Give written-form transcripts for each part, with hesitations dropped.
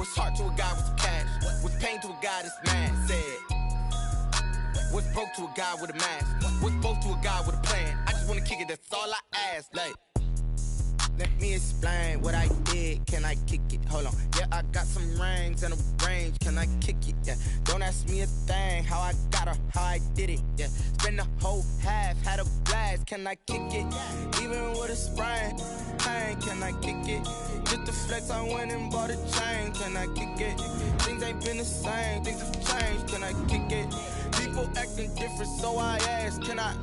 What's heart to a guy with some cash? What's pain to a guy that's mad? Said. What's broke to a guy with a mask? What's both to a guy with a plan? I just wanna kick it, that's all I ask. Like, let me explain what I did. Can I kick it? Hold on. Yeah, I got some rings and a range. Can I kick it? Yeah. Don't ask me a thing. How I got her, how I did it. Yeah. Spend the whole half, had a blast. Can I kick it? Even with a sprain. Pain, can I kick it? Just to flex, I went and bought a chain. Can I kick it? Things ain't been the same. Things have changed. Can I kick it? People acting different, so I ask. Can I?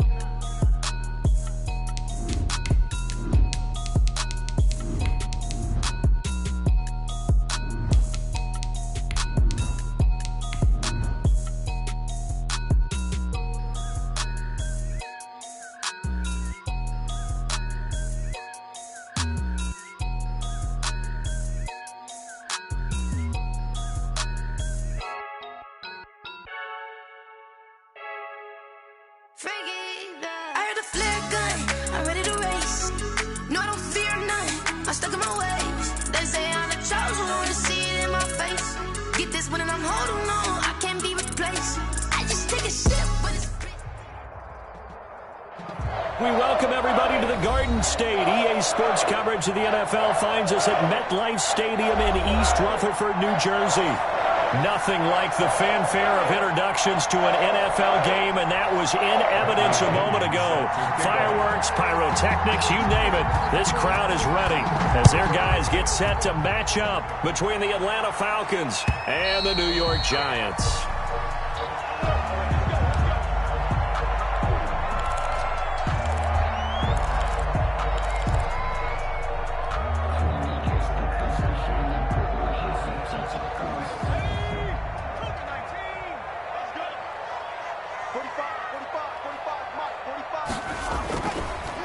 We welcome everybody to the Garden State. EA Sports coverage of the NFL finds us at MetLife Stadium in East Rutherford, New Jersey. Nothing like the fanfare of introductions to an NFL game, and that was in evidence a moment ago. Fireworks, pyrotechnics, you name it. This crowd is ready as their guys get set to match up between the Atlanta Falcons and the New York Giants.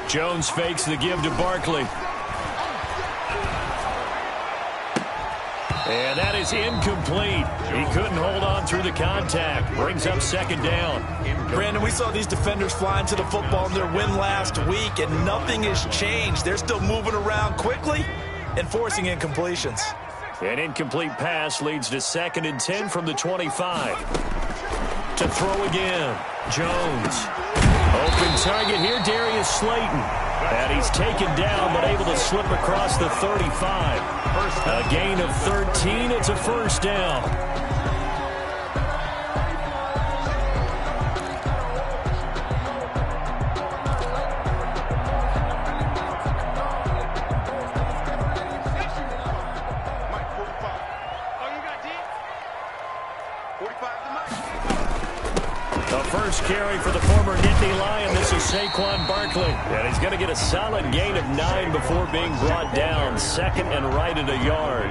Jones fakes the give to Barkley. And that is incomplete. He couldn't hold on through the contact. Brings up second down. Brandon, we saw these defenders flying to the football in their win last week, and nothing has changed. They're still moving around quickly and forcing incompletions. An incomplete pass leads to 2nd and 10 from the 25. To throw again. Jones. Open target here, Darius Slayton. And he's taken down, but able to slip across the 35. A gain of 13. It's a first down. The first carry for the former Nittany Lion. This is Saquon Barkley. And he's going to get a solid gain of 9 before being brought down. 2nd and right at a yard.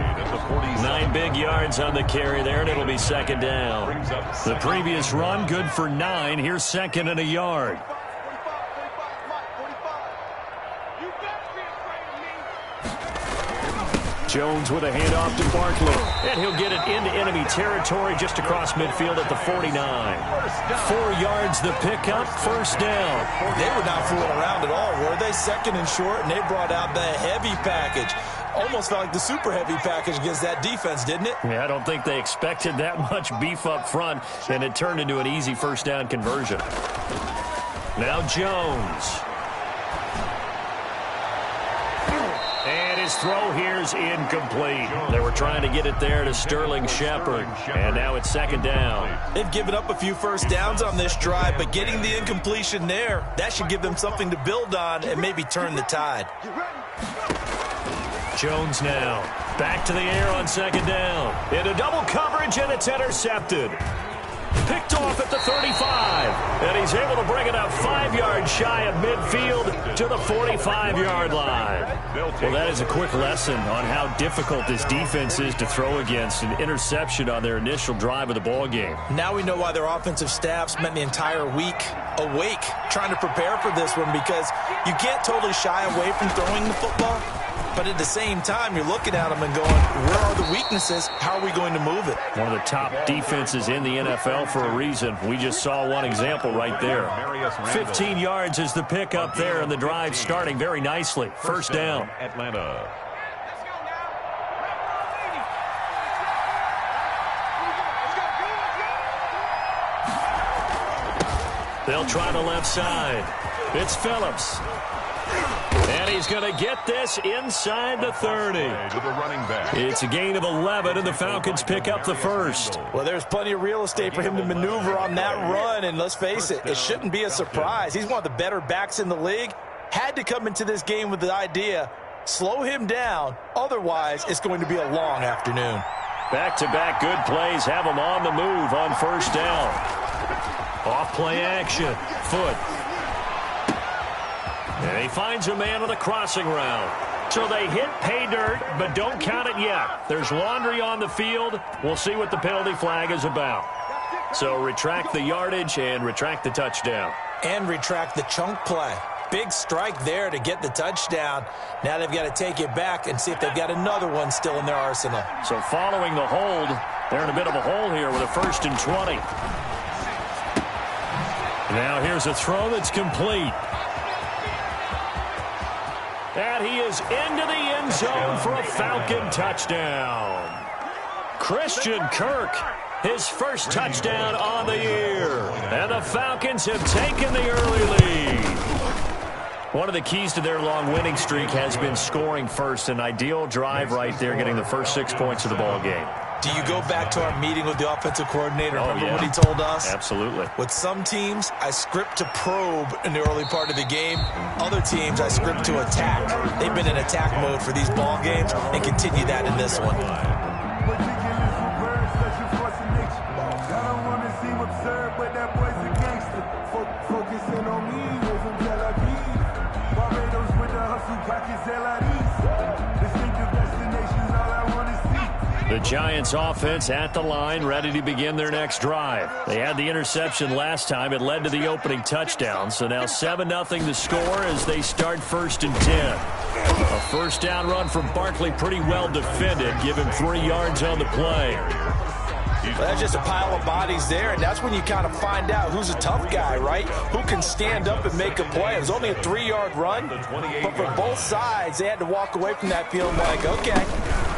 9 big yards on the carry there, and it'll be 2nd down. The previous run, good for 9. Here's 2nd and a yard. Jones with a handoff to Barkley. And he'll get it into enemy territory just across midfield at the 49. 4 yards the pickup, first down. They were not fooling around at all, were they? 2nd and short, and they brought out the heavy package. Almost felt like the super heavy package against that defense, didn't it? Yeah, I don't think they expected that much beef up front, and it turned into an easy first down conversion. Now Jones. His throw here's incomplete. They were trying to get it there to Sterling Shepard, and now it's 2nd down. They've given up a few first downs on this drive, but getting the incompletion there, that should give them something to build on and maybe turn the tide. Jones now back to the air on 2nd down. Into double coverage, and it's intercepted. Picked off at the 35, and he's able to bring it up 5 yards shy of midfield to the 45-yard line. Well, that is a quick lesson on how difficult this defense is to throw against. An interception on their initial drive of the ball game. Now we know why their offensive staff spent the entire week awake trying to prepare for this one, because you can't totally shy away from throwing the football. But at the same time, you're looking at them and going, where are the weaknesses? How are we going to move it? One of the top defenses in the NFL for a reason. We just saw one example right there. 15 yards is the pickup there, and the drive starting very nicely. First down. Atlanta. They'll try the left side. It's Phillips. And he's going to get this inside the 30. It's a gain of 11, and the Falcons pick up the first. Well, there's plenty of real estate for him to maneuver on that run, and let's face it, it shouldn't be a surprise. He's one of the better backs in the league. Had to come into this game with the idea, slow him down, otherwise it's going to be a long afternoon. Back-to-back good plays have him on the move on first down. Off-play action. Foot. And he finds a man on the crossing route. So they hit pay dirt, but don't count it yet. There's laundry on the field. We'll see what the penalty flag is about. So retract the yardage and retract the touchdown. And retract the chunk play. Big strike there to get the touchdown. Now they've got to take it back and see if they've got another one still in their arsenal. So following the hold, they're in a bit of a hole here with a 1st and 20. Now here's a throw that's complete. And he is into the end zone for a Falcon touchdown. Christian Kirk, his first touchdown on the year. And the Falcons have taken the early lead. One of the keys to their long winning streak has been scoring first. An ideal drive right there, getting the first 6 points of the ball game. Do you go back to our meeting with the offensive coordinator? Remember what he told us? Absolutely. With some teams, I script to probe in the early part of the game. Other teams, I script to attack. They've been in attack mode for these ball games and continue that in this one. The Giants offense at the line, ready to begin their next drive. They had the interception last time. It led to the opening touchdown. So now 7-0 the score as they start 1st and 10. A first down run from Barkley, pretty well defended. Give him 3 yards on the play. Well, that's just a pile of bodies there, and that's when you kind of find out who's a tough guy, right? Who can stand up and make a play. It was only a 3-yard run, but for both sides, they had to walk away from that feeling like, okay,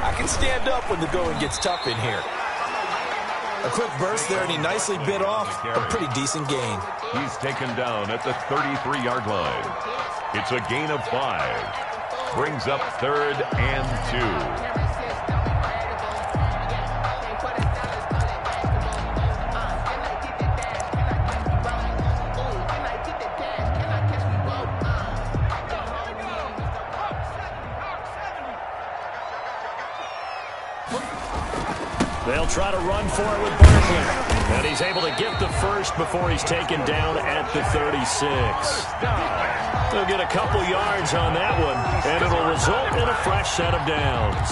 I can stand up when the going gets tough in here. A quick burst there, and he nicely bit off a pretty decent gain. He's taken down at the 33-yard line. It's a gain of 5. Brings up 3rd and 2. They'll try to run for it with Barkley. And he's able to get the first before he's taken down at the 36. They'll get a couple yards on that one, and it'll result in a fresh set of downs.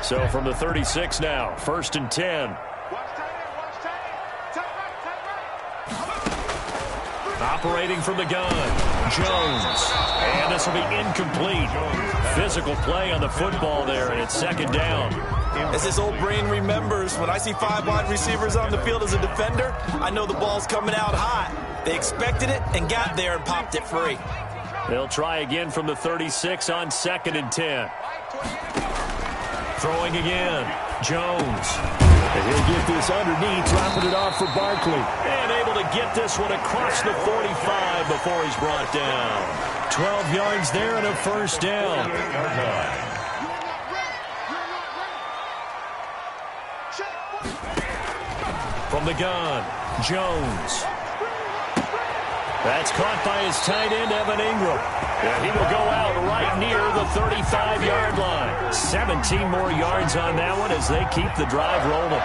So from the 36 now, 1st and 10. Operating from the gun, Jones. And this will be incomplete. Physical play on the football there, and it's 2nd down. As this old brain remembers, when I see 5 wide receivers on the field as a defender, I know the ball's coming out hot. They expected it and got there and popped it free. They'll try again from the 36 on 2nd and 10. Throwing again, Jones. And he'll get this underneath, dropping it off for Barkley. And able to get this one across the 45 before he's brought down. 12 yards there and a first down. From the gun, Jones. That's caught by his tight end, Evan Ingram. And he will go out right near the 35-yard line. 17 more yards on that one as they keep the drive rolling.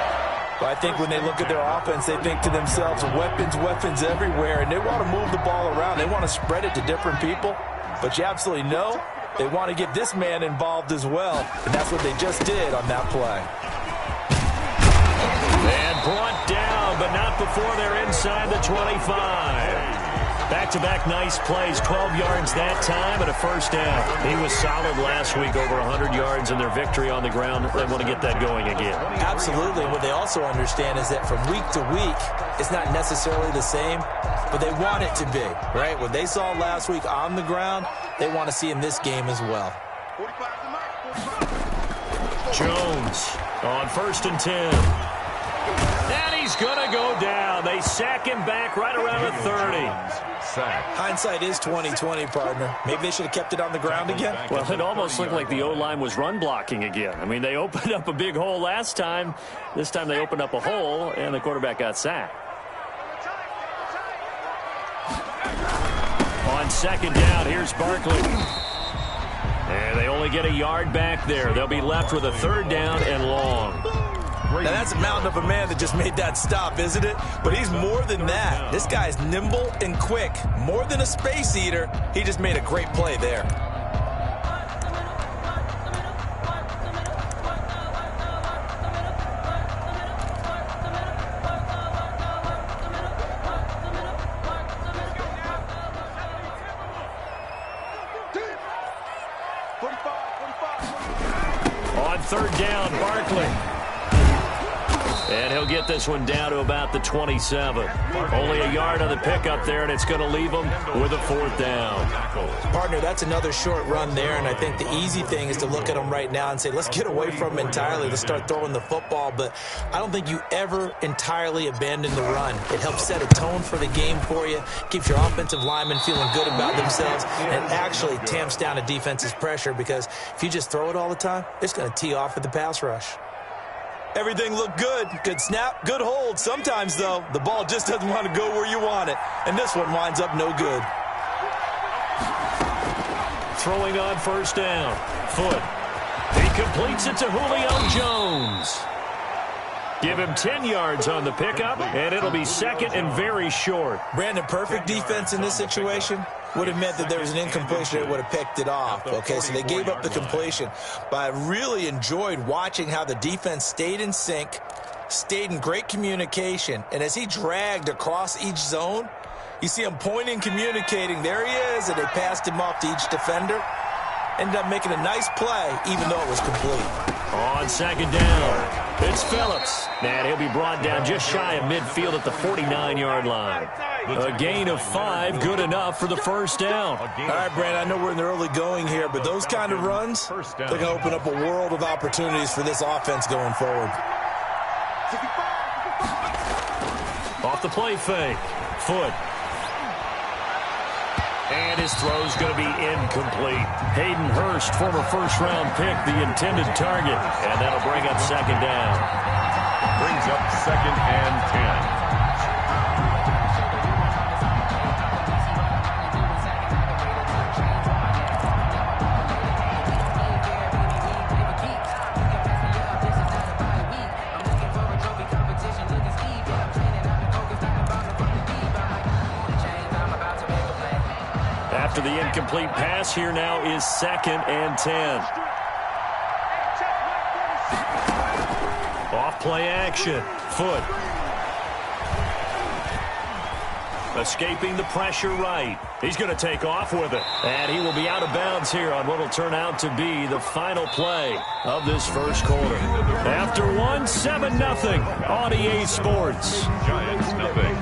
But I think when they look at their offense, they think to themselves, weapons everywhere, and they want to move the ball around. They want to spread it to different people. But you absolutely know they want to get this man involved as well, and that's what they just did on that play. And brought down, but not before they're inside the 25. Back-to-back nice plays, 12 yards that time and a first down. He was solid last week, over 100 yards in their victory on the ground. They want to get that going again. Absolutely. What they also understand is that from week to week, it's not necessarily the same, but they want it to be, right? What they saw last week on the ground, they want to see in this game as well. Jones on 1st and 10. And he's going to go down. They sack him back right around the 30. Hindsight is 20/20, partner. Maybe they should have kept it on the ground again. Well, it almost looked like the O-line was run blocking again. I mean, they opened up a big hole last time. This time they opened up a hole, and the quarterback got sacked. On 2nd down, here's Barkley. And they only get a yard back there. They'll be left with a 3rd down and long. Now, that's a mountain of a man that just made that stop, isn't it? But he's more than that. This guy's nimble and quick. More than a space eater. He just made a great play there. On 3rd down, Barkley. And he'll get this one down to about the 27. Only a yard on the pickup there, and it's going to leave him with a 4th down. Partner, that's another short run there, and I think the easy thing is to look at him right now and say, let's get away from him entirely. Let's start throwing the football, but I don't think you ever entirely abandon the run. It helps set a tone for the game for you, keeps your offensive linemen feeling good about themselves, and actually tamps down a defense's pressure because if you just throw it all the time, it's going to tee off with the pass rush. Everything looked good. Good snap, good hold. Sometimes, though, the ball just doesn't want to go where you want it. And this one winds up no good. Throwing on 1st down. Foot. He completes it to Julio Jones. Give him 10 yards on the pickup, and it'll be 2nd and very short. Brandon, perfect defense in this situation would have meant that there was an incompletion that would have picked it off. Okay, so they gave up the completion. But I really enjoyed watching how the defense stayed in sync, stayed in great communication, and as he dragged across each zone, you see him pointing, communicating. There he is, and they passed him off to each defender. Ended up making a nice play, even though it was complete. On 2nd down, it's Phillips. And he'll be brought down just shy of midfield at the 49-yard line. A gain of 5, good enough for the 1st down. All right, Brandon, I know we're in the early going here, but those kind of runs, they're going to open up a world of opportunities for this offense going forward. Off the play fake. Foot. And his throw's going to be incomplete. Hayden Hurst, former 1st-round pick, the intended target. And that'll bring up 2nd down. Brings up 2nd and 10. After the incomplete pass, here now is 2nd and 10. Off play action. Foot. Escaping the pressure right. He's going to take off with it. And he will be out of bounds here on what will turn out to be the final play of this 1st quarter. After 1, 7-0 on EA Sports. Giants nothing.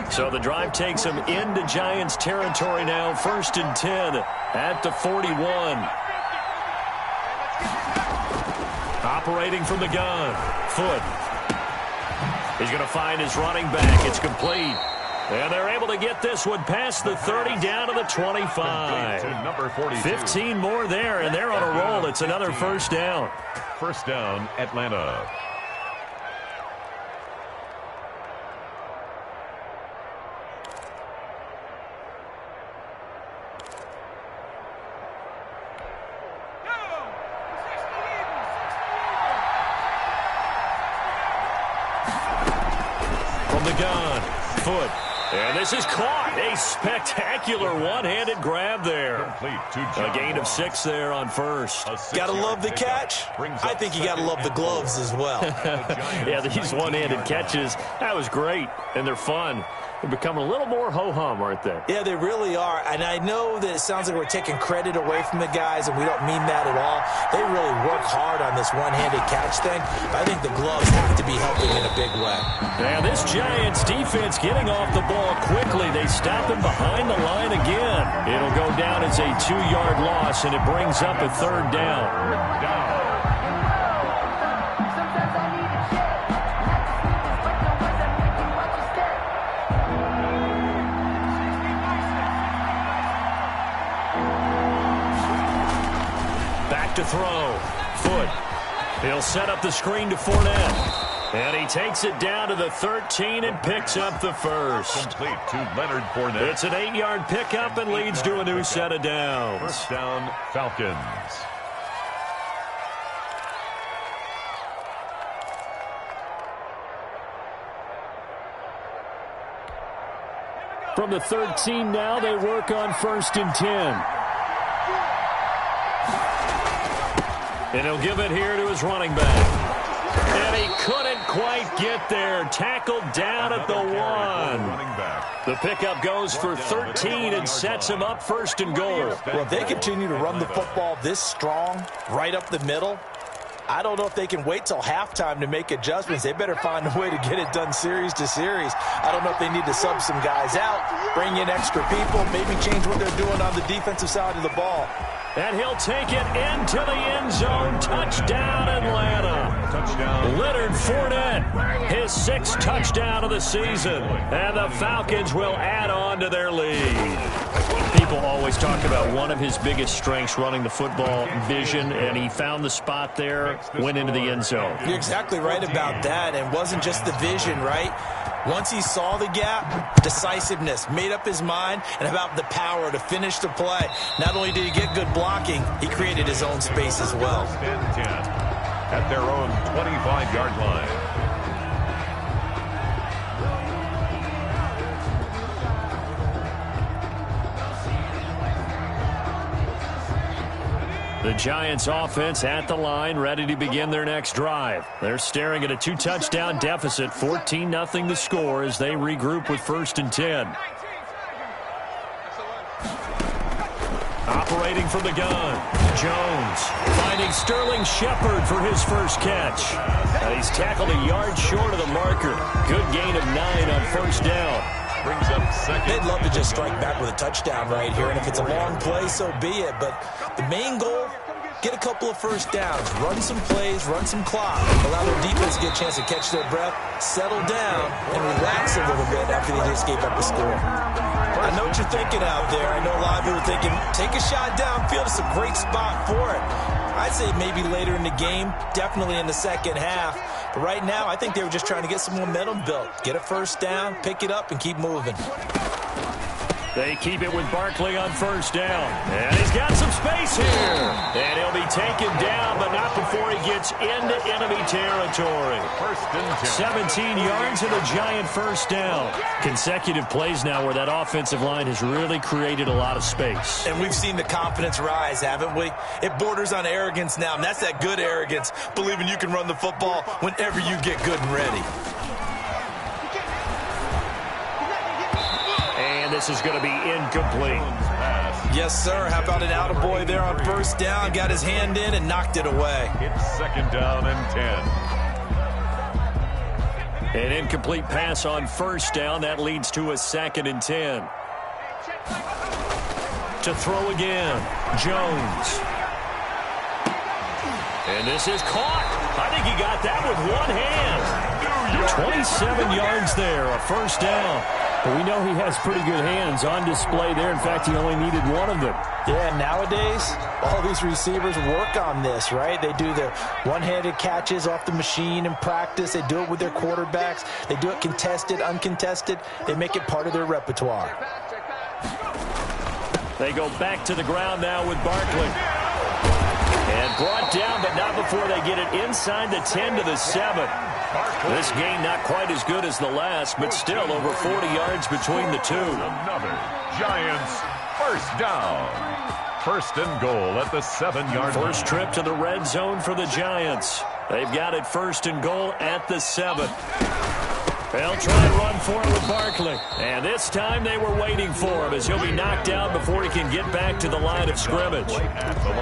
So the drive takes him into Giants territory now. 1st and 10 at the 41. Operating from the gun. Foot. He's going to find his running back. It's complete. And they're able to get this one past the 30 down to the 25. 15 more there, and they're on a roll. It's another 1st down. 1st down, Atlanta. From the gun, Foot, and this is caught. A spectacular one-handed grab there. A gain of 6 there on first. Gotta love the catch. I think you gotta love the gloves as well. Yeah, these one-handed catches, that was great, and they're fun. They're becoming a little more ho-hum, aren't they? Yeah, they really are. And I know that it sounds like we're taking credit away from the guys, and we don't mean that at all. They really work hard on this one-handed catch thing. But I think the gloves have to be helping in a big way. Now, this Giants defense getting off the ball quickly. They stop him behind the line again. It'll go down as a 2-yard loss, and it brings up a 3rd down. To throw. Foot. He'll set up the screen to Fournette. And he takes it down to the 13 and picks up the first. Complete to Leonard Fournette. It's an 8-yard pickup and leads to a new set of downs. First down, Falcons. From the 13 now, they work on 1st and 10. And he'll give it here to his running back. And he couldn't quite get there. Tackled down at the 1. The pickup goes for 13 and sets him up 1st and goal. Well, if they continue to run the football this strong, right up the middle, I don't know if they can wait till halftime to make adjustments. They better find a way to get it done series to series. I don't know if they need to sub some guys out, bring in extra people, maybe change what they're doing on the defensive side of the ball. And he'll take it into the end zone. Touchdown, Atlanta. Touchdown. Leonard Fournette, his 6th touchdown of the season. And the Falcons will add on to their lead. People always talk about one of his biggest strengths, running the football, vision, and he found the spot there, went into the end zone. You're exactly right about that. And it wasn't just the vision, right? Once he saw the gap, decisiveness, made up his mind, and about the power to finish the play. Not only did he get good blocking, he created his own space as well. At their own 25-yard line. The Giants offense at the line, ready to begin their next drive. They're staring at a 2-touchdown deficit, 14-0 the score as they regroup with 1st and 10. Operating from the gun, Jones finding Sterling Shepard for his first catch. He's tackled a yard short of the marker. Good gain of 9 on 1st down. Brings up 2nd. They'd love to just strike back with a touchdown right here, and if it's a long play, so be it. But the main goal, get a couple of 1st downs, run some plays, run some clock, allow their defense to get a chance to catch their breath, settle down, and relax a little bit after they just gave up a score. I know what you're thinking out there. I know a lot of you are thinking, take a shot downfield. It's a great spot for it. I'd say maybe later in the game, definitely in the second half. But right now, I think they were just trying to get some momentum built. Get a 1st down, pick it up, and keep moving. They keep it with Barkley on 1st down. And he's got some space here. And he'll be taken down, but not before he gets into enemy territory. 1st and 10. 17 yards and a Giant 1st down. Consecutive plays now where that offensive line has really created a lot of space. And we've seen the confidence rise, haven't we? It borders on arrogance now, and that's that good arrogance, believing you can run the football whenever you get good and ready. And this is going to be incomplete. Yes, sir. How about an attaboy there on 1st down? Got his hand in and knocked it away. It's 2nd down and 10. An incomplete pass on 1st down. That leads to a 2nd and 10. To throw again, Jones. And this is caught. I think he got that with one hand. 27 yards there, a 1st down. But we know he has pretty good hands on display there. In fact, he only needed one of them. Yeah, nowadays, all these receivers work on this, right? They do the one-handed catches off the machine in practice. They do it with their quarterbacks. They do it contested, uncontested. They make it part of their repertoire. They go back to the ground now with Barkley. And brought down, but not before they get it inside the 10 to the 7. This gain not quite as good as the last, but still over 40 yards between the two. Another Giants first down. First and goal at the 7-yard line. First trip to the red zone for the Giants. They've got it first and goal at the 7. They'll try and run for it with Barkley. And this time they were waiting for him as he'll be knocked out before he can get back to the line of scrimmage.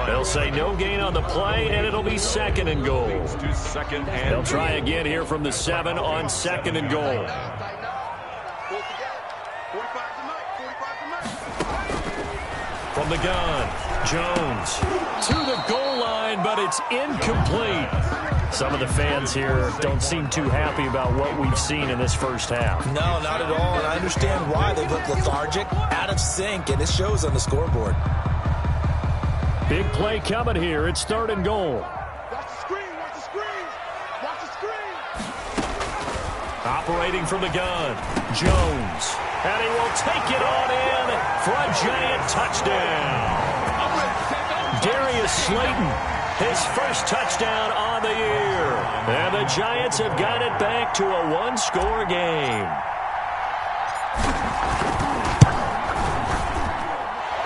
They'll say no gain on the play, and it'll be second and goal. They'll try again here from the 7 on second and goal. From the gun, Jones to the goal line, but it's incomplete. Some of the fans here don't seem too happy about what we've seen in this first half. No, not at all, and I understand why. They look lethargic, out of sync, and it shows on the scoreboard. Big play coming here. It's third and goal. Watch the screen, watch the screen, watch the screen. Operating from the gun, Jones. And he will take it on in for a Giant touchdown. Darius Slayton, his first touchdown on the year. And the Giants have got it back to a one-score game.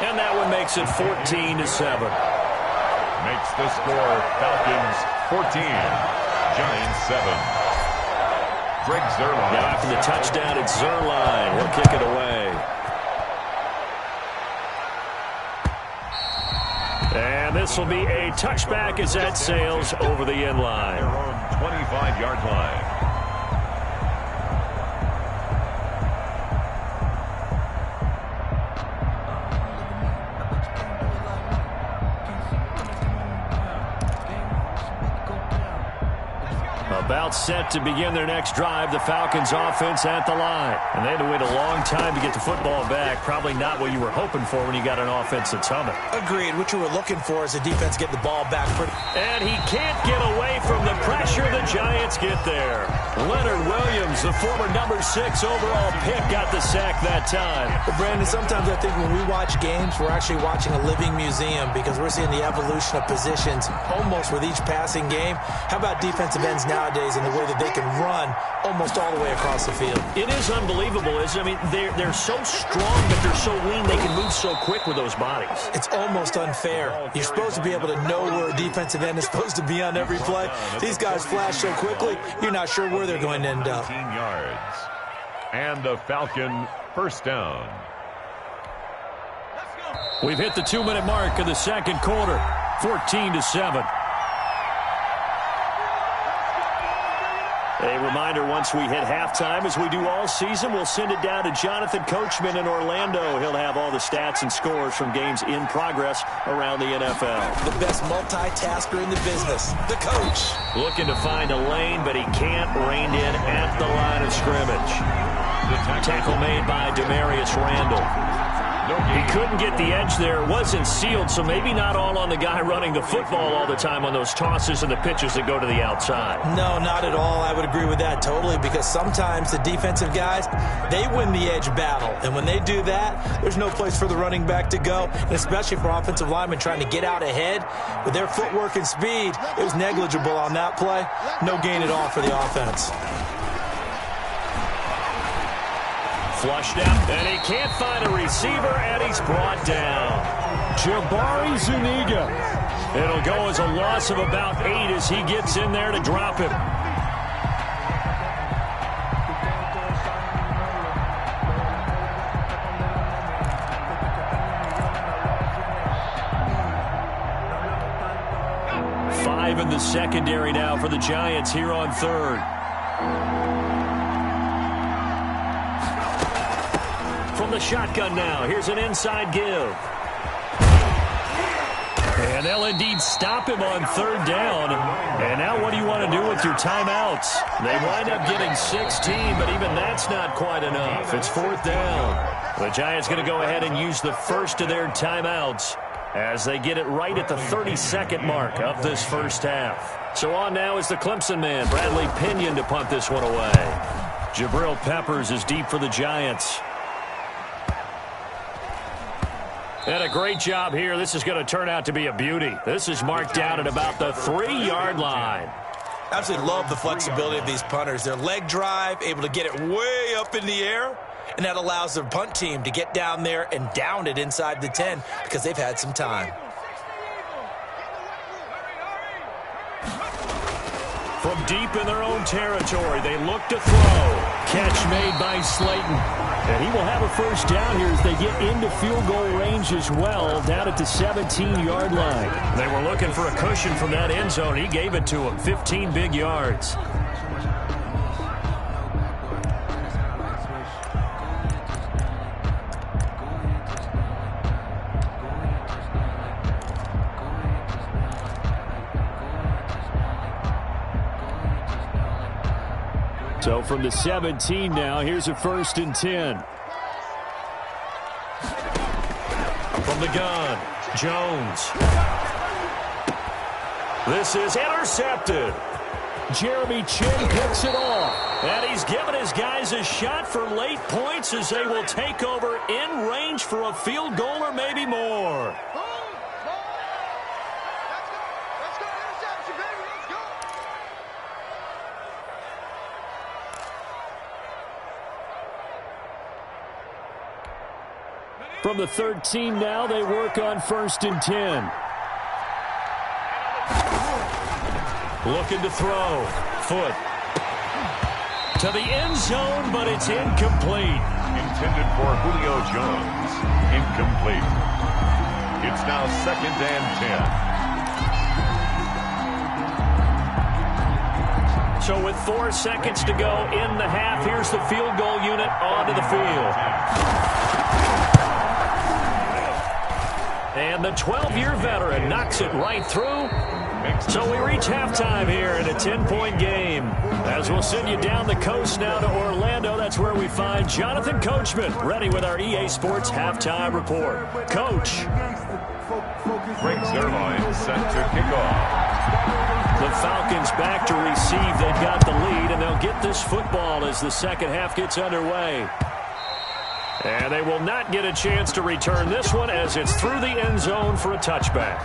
And that one makes it 14-7. Makes the score Falcons 14, Giants 7. Greg Zuerlein. Now after the touchdown, it's Zuerlein. He'll kick it away. And this will be a touchback as that sails over the end line. Their own 25-yard line. About set to begin their next drive, the Falcons offense at the line. And they had to wait a long time to get the football back. Probably not what you were hoping for when you got an offense that's humming. Agreed. What you were looking for is the defense getting the ball back pretty. And he can't get away from the pressure. The Giants get there. Leonard Williams, the former number 6 overall pick, got the sack that time. Well, Brandon, sometimes I think when we watch games, we're actually watching a living museum because we're seeing the evolution of positions almost with each passing game. How about defensive ends nowadays and the way that they can run almost all the way across the field? It is unbelievable, isn't it? I mean, they're so strong, but they're so lean. They can move so quick with those bodies. It's almost unfair. You're supposed to be able to know where a defensive end is supposed to be on every play. These guys flash so quickly, you're not sure where they're going to end up. 18 yards. And a Falcon first down. We've hit the 2-minute mark of the second quarter. 14-7. A reminder, once we hit halftime, as we do all season, we'll send it down to Jonathan Coachman in Orlando. He'll have all the stats and scores from games in progress around the NFL. The best multitasker in the business, the coach. Looking to find a lane, but he can't. Reined in at the line of scrimmage. Tackle made by Demarius Randall. He couldn't get the edge there. It wasn't sealed, so maybe not all on the guy running the football all the time on those tosses and the pitches that go to the outside. No, not at all. I would agree with that totally, because sometimes the defensive guys, they win the edge battle. And when they do that, there's no place for the running back to go, and especially for offensive linemen trying to get out ahead. With their footwork and speed, it was negligible on that play. No gain at all for the offense. Flushed out, and he can't find a receiver, and he's brought down. Jabari Zuniga. It'll go as a loss of about 8 as he gets in there to drop him. Five in the secondary now for the Giants here on third. From the shotgun now, here's an inside give. And they'll indeed stop him on third down. And now what do you want to do with your timeouts? They wind up getting 16, but even that's not quite enough. It's fourth down. The Giants going to go ahead and use the first of their timeouts as they get it right at the 32nd mark of this first half. So on now is the Clemson man, Bradley Pinion, to punt this one away. Jabril Peppers is deep for the Giants. And a great job here. This is going to turn out to be a beauty. This is marked down at about the 3-yard line. Absolutely love the flexibility of these punters. Their leg drive, able to get it way up in the air, and that allows their punt team to get down there and down it inside the 10 because they've had some time. From deep in their own territory, they look to throw. Catch made by Slayton. And he will have a first down here as they get into field goal range as well, down at the 17-yard line. They were looking for a cushion from that end zone. He gave it to them, 15 big yards. So from the 17 now, here's a 1st and 10. From the gun, Jones. This is intercepted. Jeremy Chin picks it off. And he's given his guys a shot for late points as they will take over in range for a field goal or maybe more. From the 13 now, they work on 1st and 10. Looking to throw. Foot. To the end zone, but it's incomplete. Intended for Julio Jones. Incomplete. It's now 2nd and 10. So with 4 seconds to go in the half, here's the field goal unit onto the field. And the 12-year veteran knocks it right through. So we reach halftime here in a 10-point game. As we'll send you down the coast now to Orlando, that's where we find Jonathan Coachman ready with our EA Sports Halftime Report. Coach. Greg Zerline set to kick off. The Falcons back to receive. They've got the lead, and they'll get this football as the second half gets underway. And they will not get a chance to return this one as it's through the end zone for a touchback.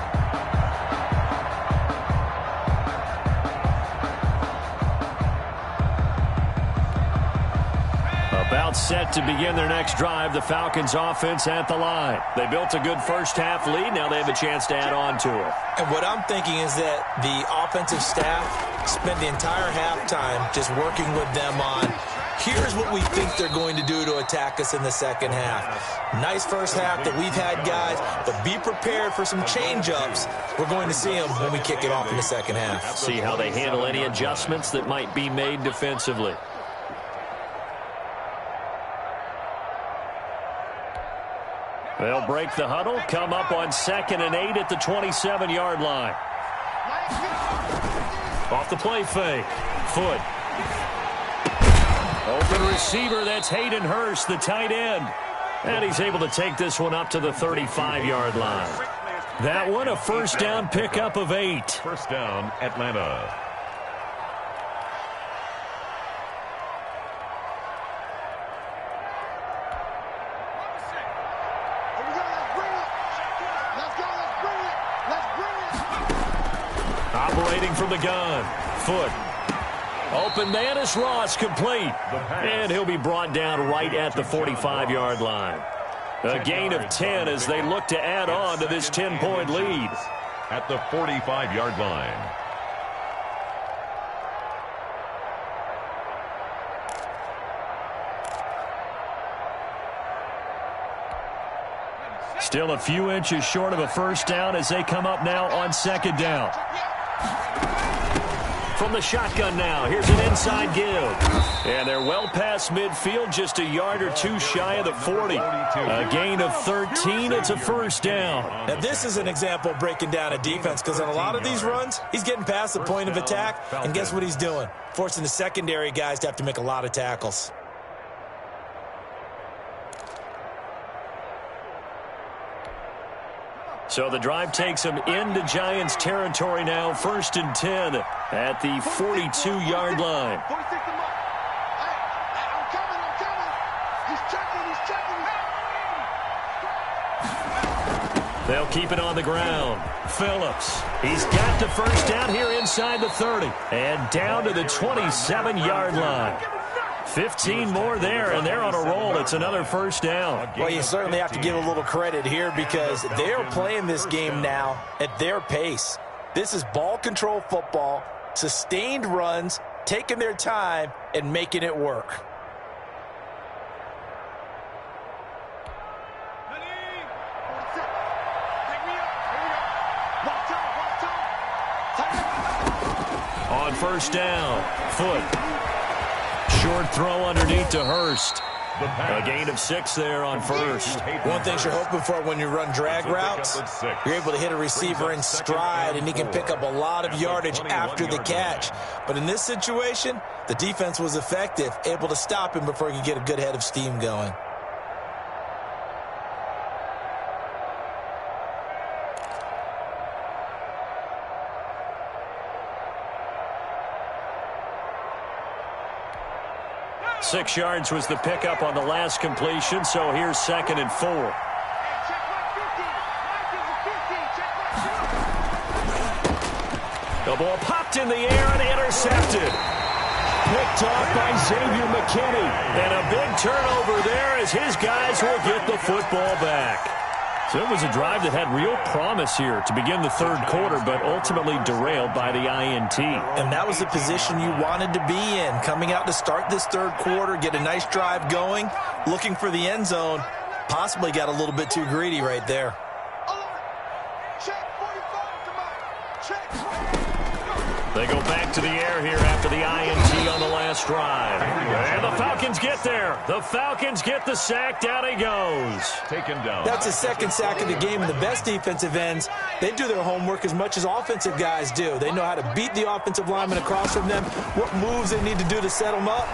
About set to begin their next drive, the Falcons offense at the line. They built a good first half lead. Now they have a chance to add on to it. And what I'm thinking is that the offensive staff spent the entire halftime just working with them on here's what we think they're going to do to attack us in the second half. Nice first half that we've had, guys, but be prepared for some change-ups. We're going to see them when we kick it off in the second half. See how they handle any adjustments that might be made defensively. They'll break the huddle, come up on 2nd and 8 at the 27-yard line. Off the play fake. Foot. Open receiver, that's Hayden Hurst, the tight end. And he's able to take this one up to the 35-yard line. That one, a first down pickup of 8. First down, Atlanta. Operating from the gun. Foot. Open man is Ross, complete. And he'll be brought down right at the 45-yard line. A gain of 10 as they look to add on to this 10-point lead. At the 45-yard line. Still a few inches short of a first down as they come up now on 2nd down. From the shotgun now, here's an inside give. And they're well past midfield, just a yard or two shy of the 40. A gain of 13, it's a first down. Now this is an example of breaking down a defense because on a lot of these runs, he's getting past the point of attack, and guess what he's doing? Forcing the secondary guys to have to make a lot of tackles. So the drive takes them into Giants territory now, 1st and 10 at the 42-yard line. They'll keep it on the ground. Phillips, he's got the first down here inside the 30. And down to the 27-yard line. 15 more there, and they're on a roll. It's another first down. Well, you certainly have to give a little credit here because they're playing this game now at their pace. This is ball control football, sustained runs, taking their time, and making it work. On first down, Foot. Short throw underneath to Hurst. A gain of 6 there on first. One thing you're hoping for when you run drag routes, you're able to hit a receiver in stride, and he can pick up a lot of yardage after the catch. But in this situation, the defense was effective, able to stop him before he could get a good head of steam going. Six yards was the pickup on the last completion, so here's 2nd and 4. The ball popped in the air and intercepted. Picked off by Xavier McKinney. And a big turnover there as his guys will get the football back. So it was a drive that had real promise here to begin the third quarter, but ultimately derailed by the INT. And that was the position you wanted to be in, coming out to start this third quarter, get a nice drive going, looking for the end zone. Possibly got a little bit too greedy right there. They go back to the air here after the INT on the last drive. And the Falcons get there. The Falcons get the sack. Down he goes. Taken down. That's his second sack of the game. And the best defensive ends, they do their homework as much as offensive guys do. They know how to beat the offensive lineman across from them, what moves they need to do to set them up.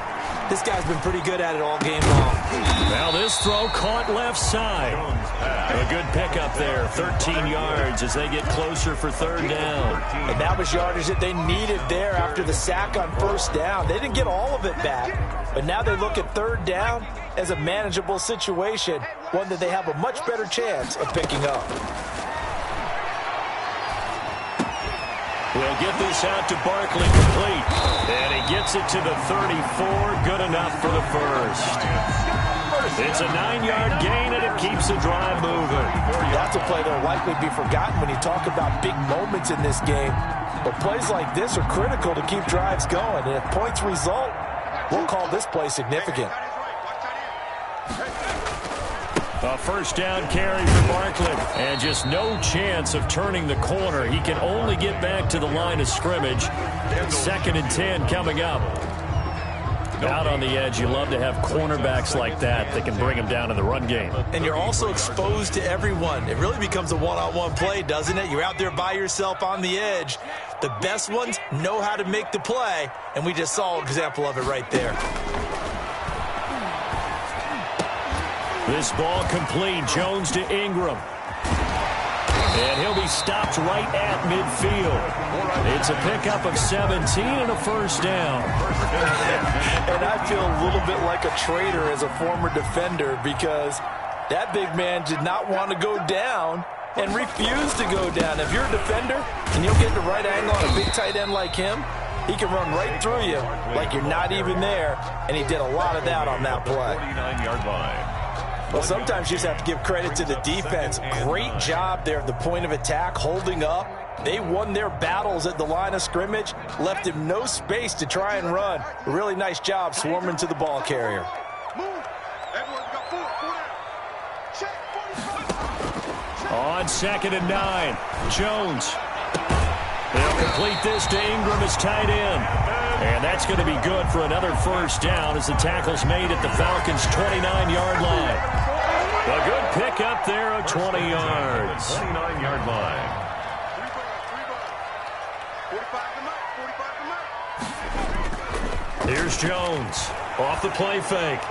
This guy's been pretty good at it all game long. Now this throw caught left side. A good pickup there, 13 yards as they get closer for third down. And that was yardage that they needed there after the sack on first down. They didn't get all of it back, but now they look at third down as a manageable situation, one that they have a much better chance of picking up. We'll get this out to Barkley complete. And he gets it to the 34. Good enough for the first. It's a 9-yard gain, and it keeps the drive moving. That's a play that will likely be forgotten when you talk about big moments in this game. But plays like this are critical to keep drives going. And if points result, we'll call this play significant. A first down carry for Barkley. And just no chance of turning the corner. He can only get back to the line of scrimmage. 2nd and 10 coming up. Out on the edge, you love to have cornerbacks like that can bring him down in the run game. And you're also exposed to everyone. It really becomes a one-on-one play, doesn't it? You're out there by yourself on the edge. The best ones know how to make the play, and we just saw an example of it right there. This ball complete. Jones to Ingram. And he'll be stopped right at midfield. It's a pickup of 17 and a first down. And I feel a little bit like a traitor as a former defender because that big man did not want to go down and refused to go down. If you're a defender and you'll get the right angle on a big tight end like him, he can run right through you like you're not even there, and he did a lot of that on that play. 49-yard line. Well, sometimes you just have to give credit to the defense. Great job there at the point of attack, holding up. They won their battles at the line of scrimmage, left him no space to try and run. A really nice job swarming to the ball carrier. On 2nd and 9, Jones. They'll complete this to Ingram as tight end. And that's going to be good for another first down as the tackle's made at the Falcons' 29-yard line. A good pickup there of 20 yards. 29-yard line. Here's Jones off the play fake.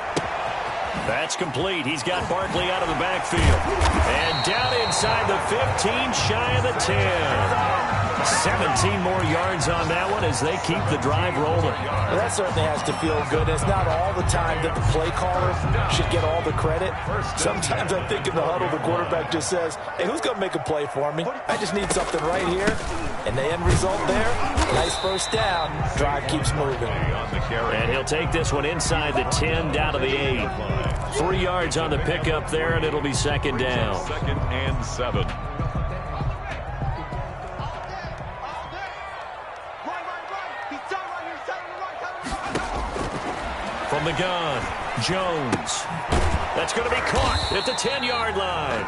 That's complete. He's got Barkley out of the backfield. And down inside the 15, shy of the 10. 17 more yards on that one as they keep the drive rolling. Well, that That certainly has to feel good. It's not all the time that the play caller should get all the credit. Sometimes I think in the huddle, the quarterback just says, hey, who's going to make a play for me? I just need something right here. And the end result there, nice first down. Drive keeps moving. And he'll take this one inside the 10 down to the 8. 3 yards on the pickup there, and it'll be second down. 2nd and 7. From the gun, Jones. That's going to be caught at the 10-yard line.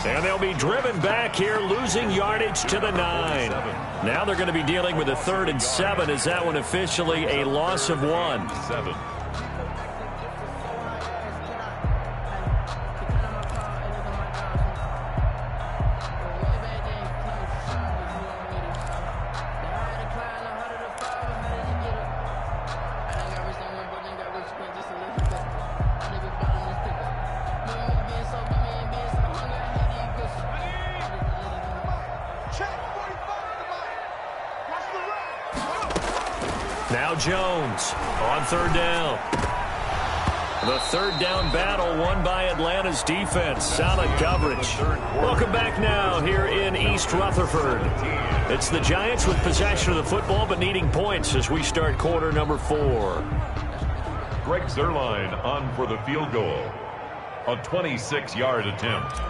And they'll be driven back here, losing yardage to the 9. Now they're going to be dealing with a 3rd and 7. Is that one officially a loss of 1? 7. Now Jones on 3rd down. The 3rd down battle won by Atlanta's defense. Solid coverage. Welcome back now here in East Rutherford. It's the Giants with possession of the football but needing points as we start quarter number 4. Greg Zuerlein on for the field goal. A 26-yard attempt.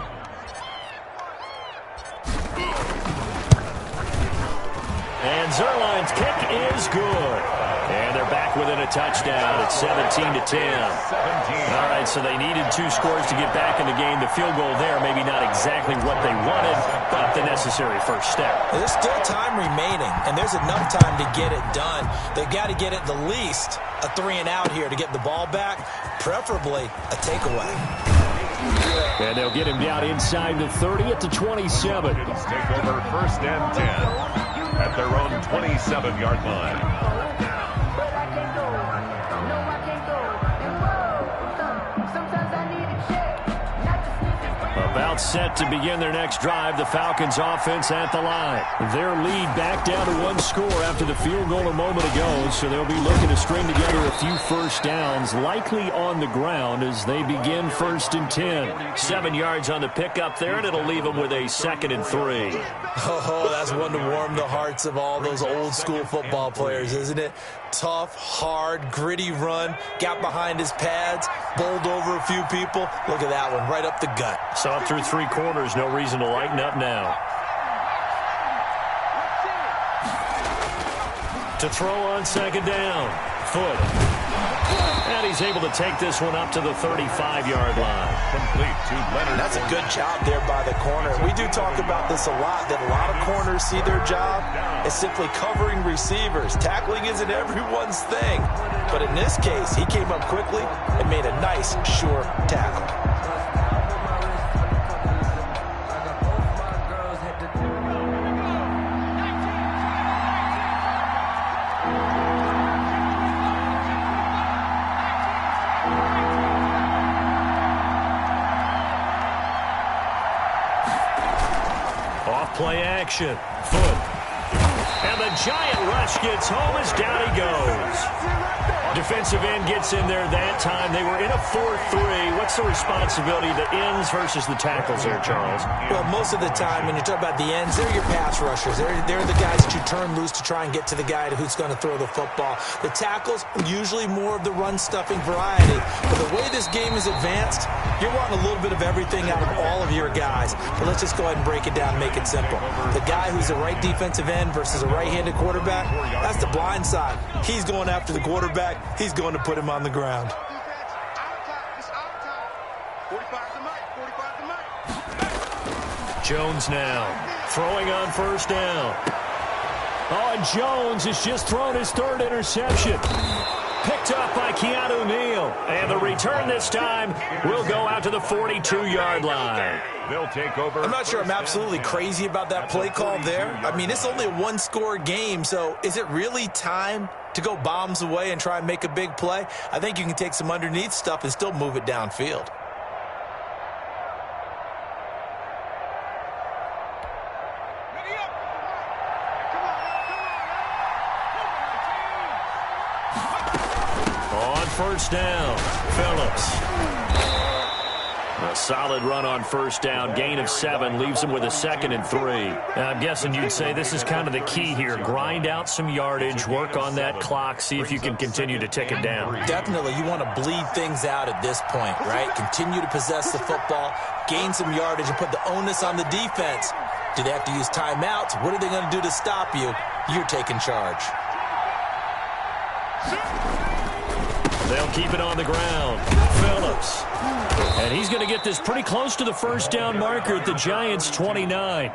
And Zuerlein's kick is good. And they're back within a touchdown at 17-10. All right, so they needed 2 scores to get back in the game. The field goal there, maybe not exactly what they wanted, but the necessary first step. There's still time remaining, and there's enough time to get it done. They've got to get at the least a 3-and-out here to get the ball back, preferably a takeaway. And they'll get him down inside the 30 at the 27. Take over 1st and 10 at their own 27-yard line. About set to begin their next drive, the Falcons offense at the line. Their lead back down to 1 score after the field goal a moment ago, so they'll be looking to string together a few first downs, likely on the ground as they begin 1st and 10. 7 yards on the pickup there, and it'll leave them with a 2nd and 3. Oh, that's one to warm the hearts of all those old school football players, isn't it? Tough, hard, gritty run, got behind his pads, bowled over a few people. Look at that one, right up the gut. So up through 3 quarters, no reason to lighten up now. To throw on 2nd down, Foot. And he's able to take this one up to the 35-yard line. Complete to Leonard. That's a good job there by the corner. We do talk about this a lot, that a lot of corners see their job as simply covering receivers. Tackling isn't everyone's thing. But in this case, he came up quickly and made a nice, sure tackle. Play action. Foot. And the giant rush gets home as down he goes. Defensive end gets in there that time. They were in a 4-3. What's the responsibility of the ends versus the tackles there, Charles? Well, most of the time when you talk about the ends, they're your pass rushers. They're the guys that you turn loose to try and get to the guy who's going to throw the football. The tackles, usually more of the run-stuffing variety. But the way this game is advanced, you're wanting a little bit of everything out of all of your guys. But let's just go ahead and break it down and make it simple. The guy who's a right defensive end versus a right-handed quarterback, that's the blind side. He's going after the quarterback. He's going to put him on the ground. Jones now throwing on 1st down. Oh, and Jones has just thrown his 3rd interception. Picked up by Keanu Neal. And the return this time will go out to the 42-yard line. They'll take over. I'm not sure I'm absolutely crazy about that play call there. I mean, it's only a 1-score game, so is it really time to go bombs away and try and make a big play? I think you can take some underneath stuff and still move it downfield. first down. Phillips. A solid run on first down. Gain of 7 leaves him with a 2nd and 3. Now, I'm guessing you'd say this is kind of the key here. Grind out some yardage, work on that clock, see if you can continue to tick it down. Definitely, you want to bleed things out at this point, right? Continue to possess the football, gain some yardage, and put the onus on the defense. Do they have to use timeouts? What are they going to do to stop you? You're taking charge. They'll keep it on the ground. Phillips. And he's going to get this pretty close to the first down marker at the Giants' 29.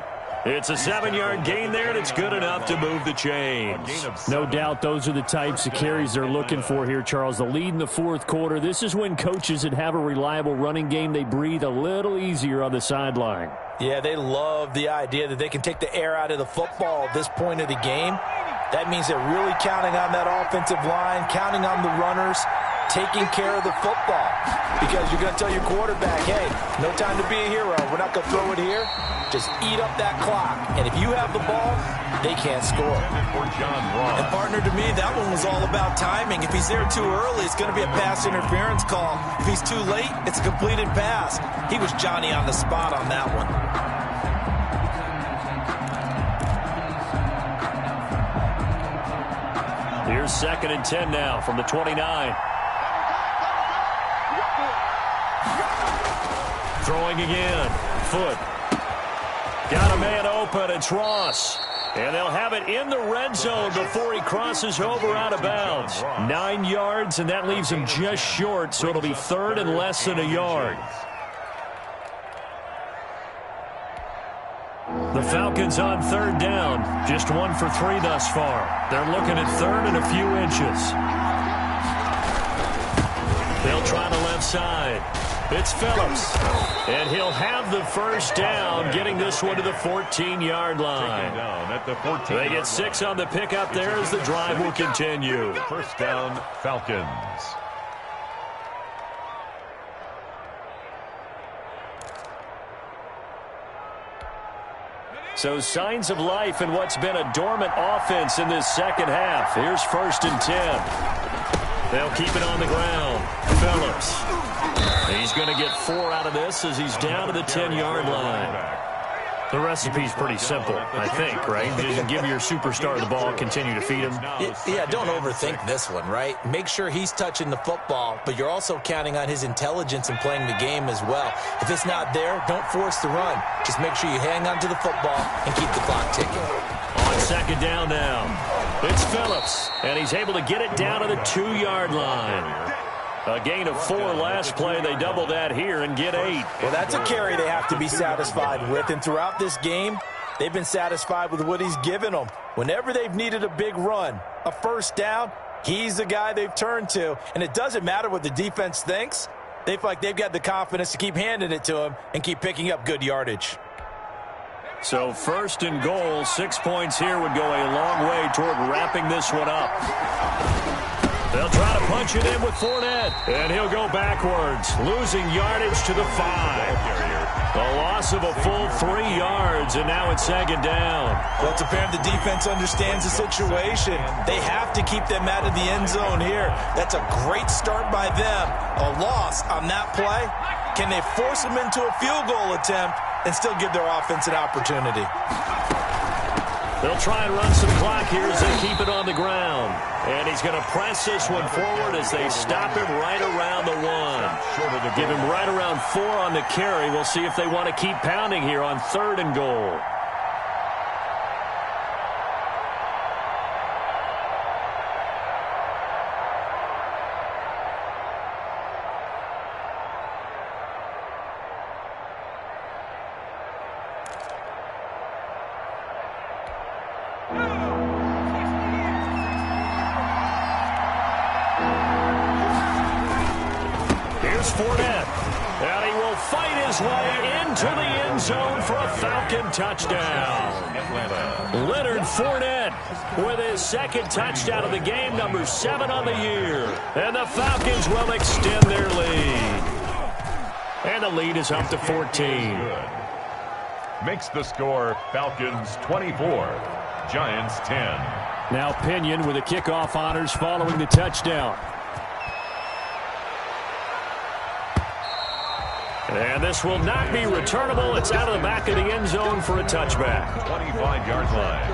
It's a 7-yard gain there, and it's good enough to move the chains. No doubt those are the types of carries they're looking for here, Charles. The lead in the fourth quarter. This is when coaches that have a reliable running game, they breathe a little easier on the sideline. Yeah, they love the idea that they can take the air out of the football at this point of the game. That means they're really counting on that offensive line, counting on the runners, taking care of the football. Because you're going to tell your quarterback, hey, no time to be a hero. We're not going to throw it here. Just eat up that clock. And if you have the ball, they can't score. And partner, to me, that one was all about timing. If he's there too early, it's going to be a pass interference call. If he's too late, it's a completed pass. He was Johnny on the spot on that one. Here's 2nd and 10 now from the 29. Throwing again. Foot. Got a man open. It's Ross. And they'll have it in the red zone before he crosses over out of bounds. 9 yards, and that leaves him just short, so it'll be 3rd and less than a yard. The Falcons on 3rd down. Just 1 for 3 thus far. They're looking at 3rd and a few inches. They'll try the left side. It's Phillips. And he'll have the first down, getting this one to the 14-yard line. They get 6 on the pickup there as the drive will continue. First down, Falcons. So signs of life in what's been a dormant offense in this second half. Here's 1st and 10. They'll keep it on the ground. Phillips. He's going to get 4 out of this as he's down to the 10-yard line. The recipe's pretty simple, I think, right? Just give your superstar the ball, continue to feed him. Yeah, don't overthink this one, right? Make sure he's touching the football, but you're also counting on his intelligence in playing the game as well. If it's not there, don't force the run. Just make sure you hang on to the football and keep the clock ticking. On 2nd down now, it's Phillips, and he's able to get it down to the 2-yard line. A gain of 4 last play. They double that here and get 8. Well, that's a carry they have to be satisfied with. And throughout this game, they've been satisfied with what he's given them. Whenever they've needed a big run, a first down, he's the guy they've turned to. And it doesn't matter what the defense thinks. They feel like they've got the confidence to keep handing it to him and keep picking up good yardage. So 1st and goal, 6 points here would go a long way toward wrapping this one up. They'll try to punch it in with Fournette, and he'll go backwards, losing yardage to the 5. A loss of a full 3 yards, and now it's 2nd down. Well, it's apparent the defense understands the situation. They have to keep them out of the end zone here. That's a great start by them. A loss on that play. Can they force them into a field goal attempt and still give their offense an opportunity? They'll try and run some clock here as they keep it on the ground. And he's going to press this one forward as they stop him right around the 1. Give him right around 4 on the carry. We'll see if they want to keep pounding here on 3rd and goal. Fournette, and he will fight his way into the end zone for a Falcon touchdown. Leonard Fournette with his 2nd touchdown of the game, number 7 on the year. And the Falcons will extend their lead. And the lead is up to 14. Makes the score Falcons 24, Giants 10. Now Pinion with the kickoff honors following the touchdown. And this will not be returnable. It's out of the back of the end zone for a touchback. 25-yard line.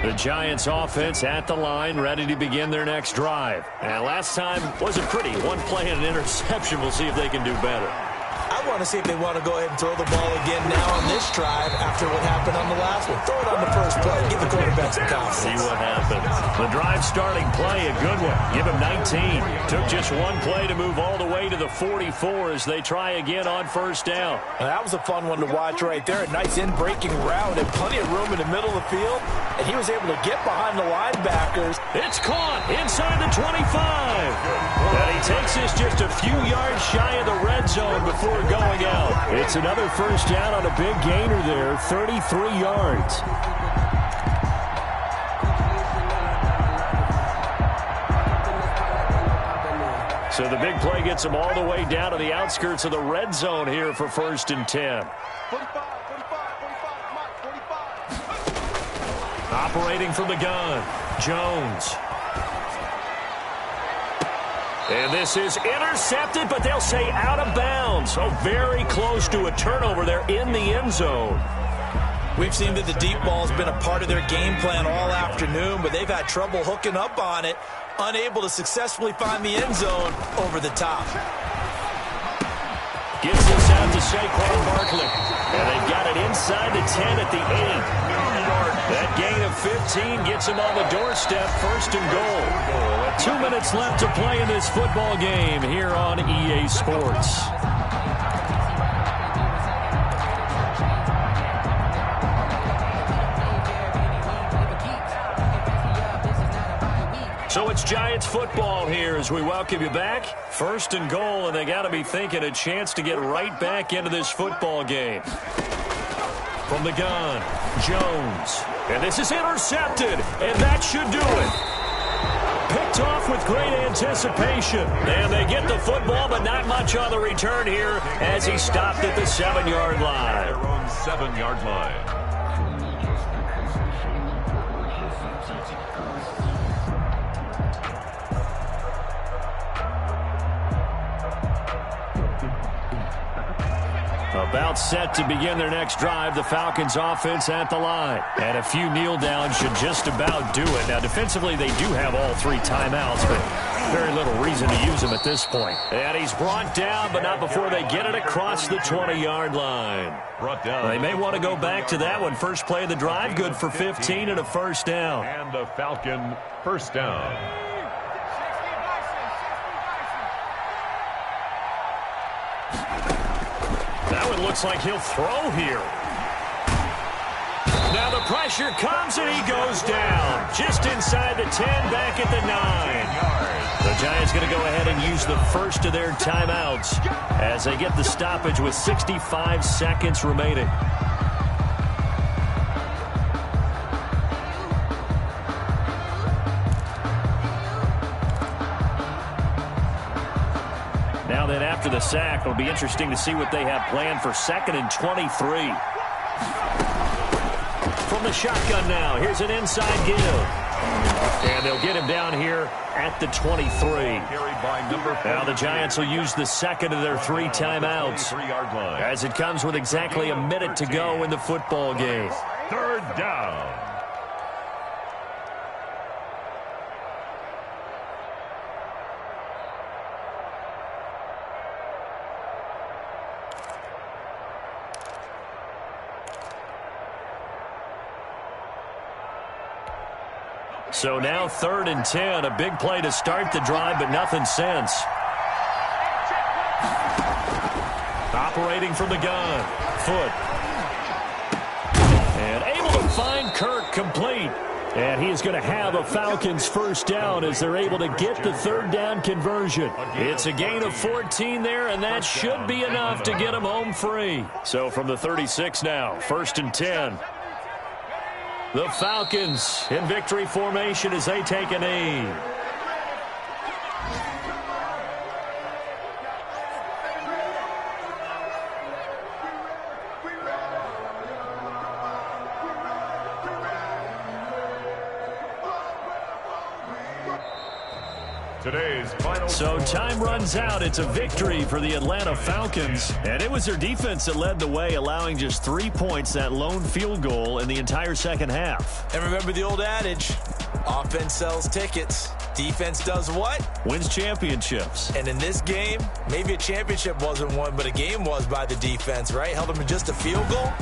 The Giants offense at the line, ready to begin their next drive. And last time wasn't pretty. One play and an interception. We'll see if they can do better. I want to see if they want to go ahead and throw the ball again now on this drive after what happened on the last one. Throw it on the first play. Give the quarterback some confidence. See what happens. The drive starting play, a good one. Give him 19. Took just one play to move all the way to the 44 as they try again on first down. Now, that was a fun one to watch right there. A nice in-breaking route and plenty of room in the middle of the field. And he was able to get behind the linebackers. It's caught inside the 25. And he takes this just a few yards shy of the red zone before going out. It's another first down on a big gainer there, 33 yards. So the big play gets him all the way down to the outskirts of the red zone here for 1st and 10. 45. Operating from the gun, Jones. And this is intercepted, but they'll say out of bounds. So very close to a turnover there in the end zone. We've seen that the deep ball has been a part of their game plan all afternoon, but they've had trouble hooking up on it, unable to successfully find the end zone over the top. Gets this out to Saquon Barkley. And they've got it inside the 10 at the 8. That gain of 15 gets him on the doorstep, 1st and goal. 2 minutes left to play in this football game here on EA Sports. So it's Giants football here as we welcome you back. 1st and goal, and they got to be thinking a chance to get right back into this football game. From the gun, Jones. And this is intercepted, and that should do it. Picked off with great anticipation. And they get the football, but not much on the return here as he stopped at the 7-yard line. Their own 7-yard line. About set to begin their next drive, the Falcons offense at the line. And a few kneel downs should just about do it. Now, defensively, they do have all 3 timeouts, but very little reason to use them at this point. And he's brought down, but not before they get it across the 20-yard line. Brought down. They may want to go back to that one. First play of the drive, good for 15 and a first down. And a Falcon first down. That one looks like he'll throw here. Now the pressure comes and he goes down. Just inside the 10, back at the 9. The Giants going to go ahead and use the first of their timeouts as they get the stoppage with 65 seconds remaining. Now then, after the sack, it'll be interesting to see what they have planned for 2nd and 23. From the shotgun now, here's an inside give. And they'll get him down here at the 23. Now the Giants will use the 2nd of their 3 timeouts as it comes with exactly a minute to go in the football game. 3rd down. So now 3rd and 10, a big play to start the drive, but nothing since. Operating from the gun, Foot. And able to find Kirk complete. And he is going to have a Falcons first down as they're able to get the 3rd down conversion. It's a gain of 14 there, and that should be enough to get them home free. So from the 36 now, 1st and 10. The Falcons in victory formation as they take a knee. Today's final So score. time runs out. It's a victory for the Atlanta Falcons. And it was their defense that led the way, allowing just 3 points, that lone field goal in the entire second half. And remember the old adage, offense sells tickets. Defense does what? Wins championships. And in this game, maybe a championship wasn't won, but a game was by the defense, right? Held them to just a field goal.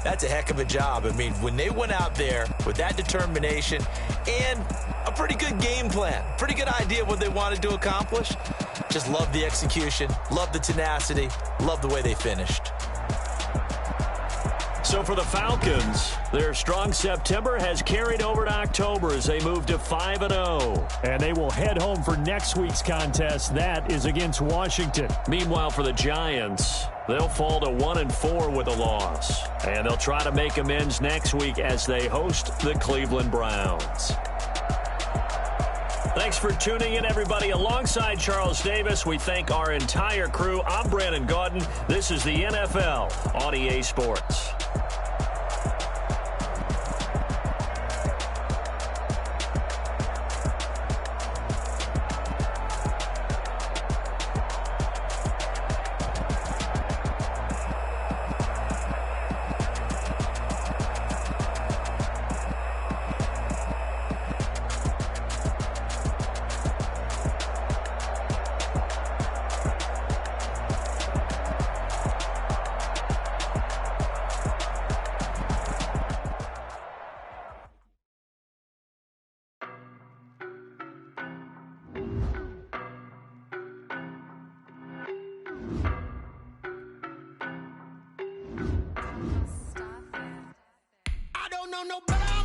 That's a heck of a job. I mean, when they went out there with that determination and a pretty good game plan, pretty good idea what they wanted to accomplish, just love the execution, love the tenacity, love the way they finished. So for the Falcons, their strong September has carried over to October as they move to 5-0. And they will head home for next week's contest. That is against Washington. Meanwhile, for the Giants, they'll fall to 1-4 with a loss. And they'll try to make amends next week as they host the Cleveland Browns. Thanks for tuning in, everybody. Alongside Charles Davis, we thank our entire crew. I'm Brandon Gaudin. This is the NFL on EA Sports. I don't know nobody.